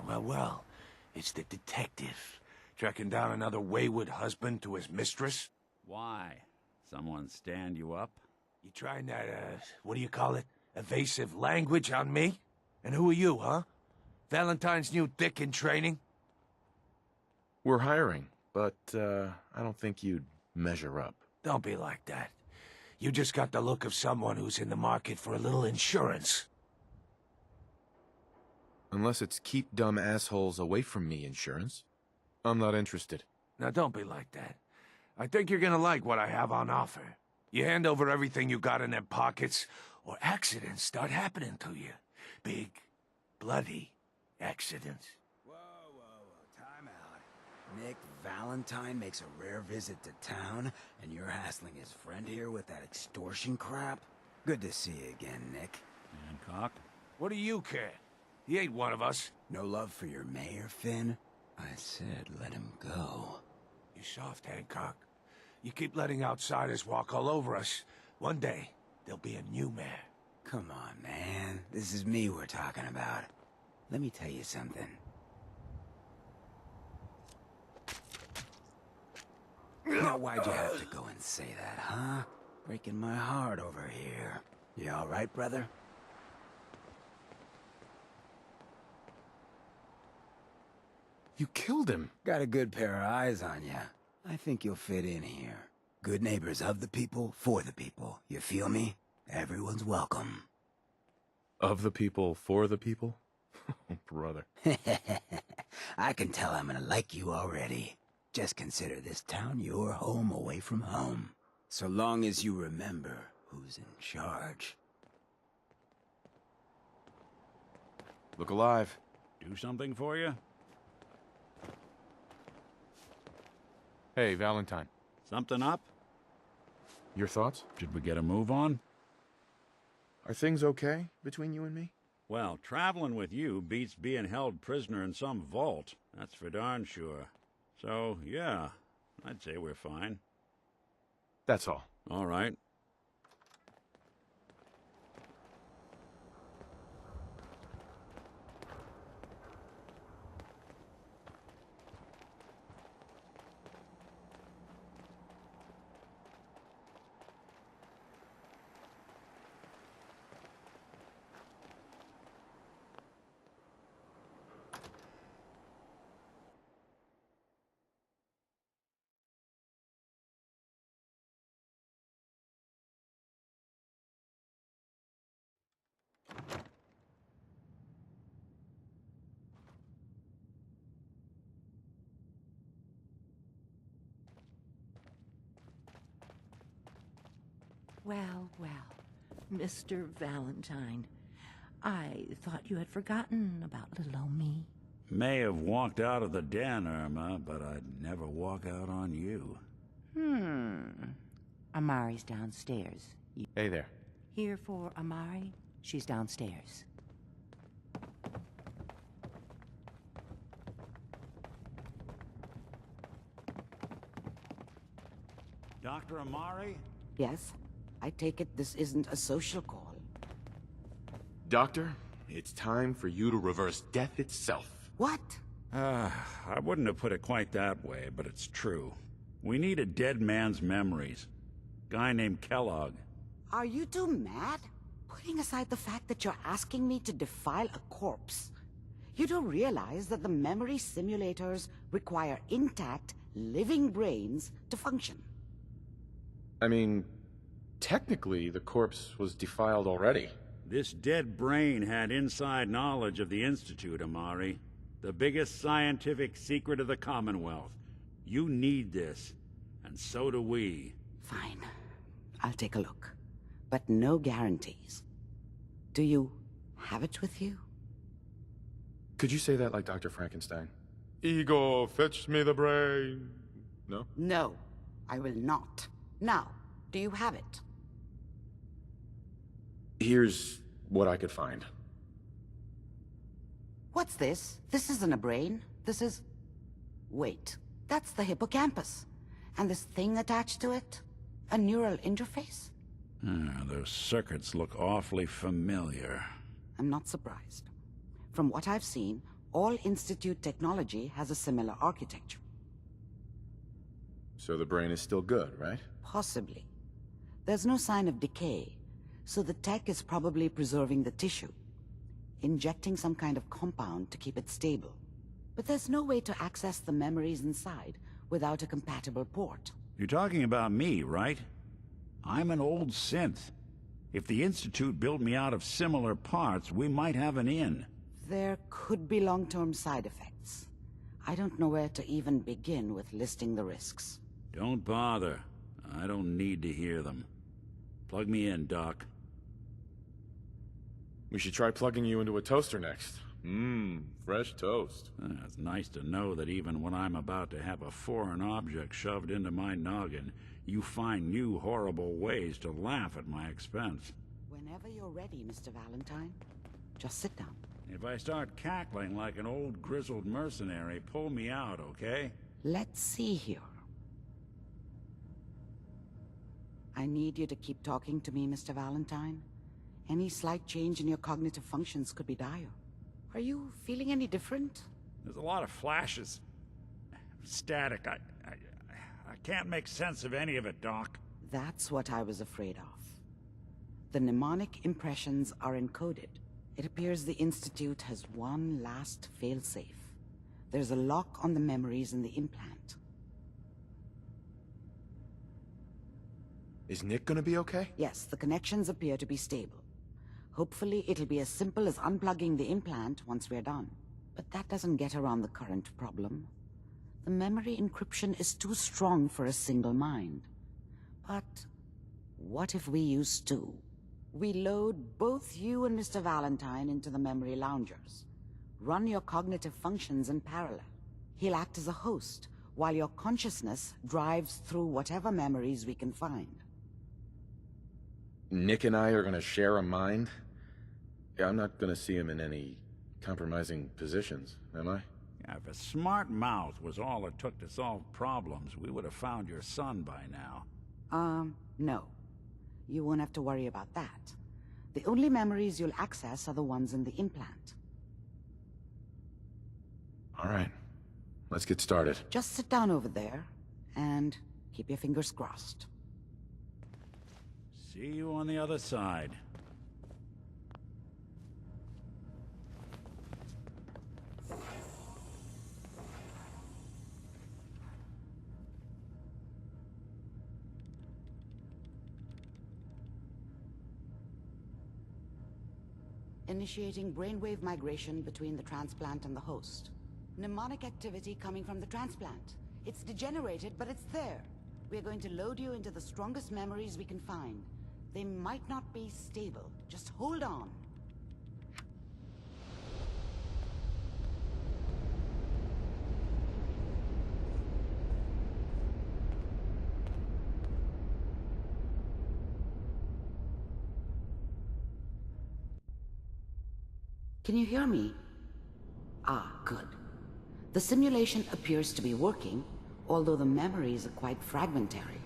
Well, it's the detective. Tracking down another wayward husband to his mistress? Why? Someone stand you up? You trying that, what do you call it? Evasive language on me? And who are you, huh? Valentine's new dick in training? We're hiring, but, I don't think you'd measure up. Don't be like that. You just got the look of someone who's in the market for a little insurance. Unless it's keep dumb assholes away from me insurance. I'm not interested. Now don't be like that. I think you're gonna like what I have on offer. You hand over everything you got in them pockets, or accidents start happening to you. Big, bloody accidents. Whoa, time out. Nick Valentine makes a rare visit to town, and you're hassling his friend here with that extortion crap? Good to see you again, Nick. Hancock? What do you care? He ain't one of us. No love for your mayor, Finn? I said let him go. You soft, Hancock. You keep letting outsiders walk all over us. One day, there'll be a new mayor. Come on, man. This is me we're talking about. Let me tell you something. Now, why'd you have to go and say that, huh? Breaking my heart over here. You all right, brother? You killed him. Got a good pair of eyes on ya. I think you'll fit in here. Good neighbors of the people, for the people. You feel me? Everyone's welcome. Of the people, for the people? Brother. I can tell I'm gonna like you already. Just consider this town your home away from home. So long as you remember who's in charge. Look alive. Do something for you? Hey, Valentine. Something up? Your thoughts? Should we get a move on? Are things okay between you and me? Well, traveling with you beats being held prisoner in some vault. That's for darn sure. So, yeah, I'd say we're fine. That's all. All right. Well, Mr. Valentine, I thought you had forgotten about little old me. May have walked out of the den, Irma, but I'd never walk out on you. Amari's downstairs. You Hey there. here for Amari? She's downstairs. Dr. Amari? Yes? I take it this isn't a social call. Doctor, it's time for you to reverse death itself. What? I wouldn't have put it quite that way, but it's true. We need a dead man's memories. Guy named Kellogg. Are you two mad? Putting aside the fact that you're asking me to defile a corpse, you do realize that the memory simulators require intact, living brains to function. I mean, technically, the corpse was defiled already. This dead brain had inside knowledge of the Institute, Amari. The biggest scientific secret of the Commonwealth. You need this, and so do we. Fine. I'll take a look. But no guarantees. Do you have it with you? Could you say that like Dr. Frankenstein? Ego, fetch me the brain. No? No, I will not. Now, do you have it? Here's what I could find. What's this? This isn't a brain. This is... Wait, that's the hippocampus. And this thing attached to it? A neural interface? Those circuits look awfully familiar. I'm not surprised. From what I've seen, All Institute technology has a similar architecture. So the brain is still good, right? Possibly. There's no sign of decay, so the tech is probably preserving the tissue, injecting some kind of compound to keep it stable. But there's no way to access the memories inside without a compatible port. You're talking about me, right? I'm an old synth. If the Institute built me out of similar parts, we might have an in. There could be long-term side effects. I don't know where to even begin with listing the risks. Don't bother. I don't need to hear them. Plug me in, Doc. We should try plugging you into a toaster next. Fresh toast. It's nice to know that even when I'm about to have a foreign object shoved into my noggin, you find new horrible ways to laugh at my expense. Whenever you're ready, Mr. Valentine, just sit down. If I start cackling like an old grizzled mercenary, pull me out, okay? Let's see here. I need you to keep talking to me, Mr. Valentine. Any slight change in your cognitive functions could be dire. Are you feeling any different? There's a lot of flashes. Static. I can't make sense of any of it, Doc. That's what I was afraid of. The mnemonic impressions are encoded. It appears the Institute has one last failsafe. There's a lock on the memories in the implant. Is Nick gonna be okay? Yes, the connections appear to be stable. Hopefully it'll be as simple as unplugging the implant once we're done. But that doesn't get around the current problem. The memory encryption is too strong for a single mind. But what if we use two? We load both you and Mr. Valentine into the memory loungers. Run your cognitive functions in parallel. He'll act as a host, while your consciousness drives through whatever memories we can find. Nick and I are gonna share a mind? Yeah, I'm not gonna see him in any compromising positions, am I? Yeah, if a smart mouth was all it took to solve problems, we would have found your son by now. No. You won't have to worry about that. The only memories you'll access are the ones in the implant. All right. Let's get started. Just sit down over there, and keep your fingers crossed. See you on the other side. Initiating brainwave migration between the transplant and the host. Mnemonic activity coming from the transplant. It's degenerated, but it's there. We're going to load you into the strongest memories we can find. They might not be stable. Just hold on. Can you hear me? Ah, good. The simulation appears to be working, although the memories are quite fragmentary.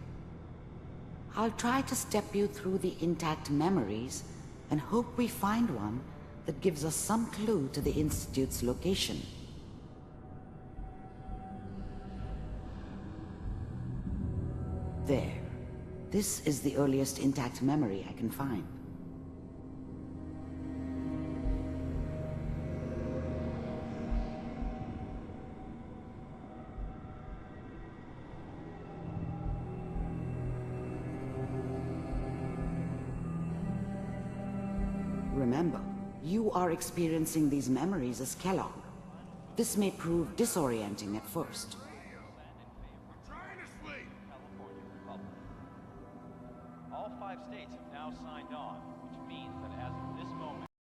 I'll try to step you through the intact memories and hope we find one that gives us some clue to the Institute's location. There. This is the earliest intact memory I can find. Remember, you are experiencing these memories as Kellogg. This may prove disorienting at first. All 5 states have now signed on, which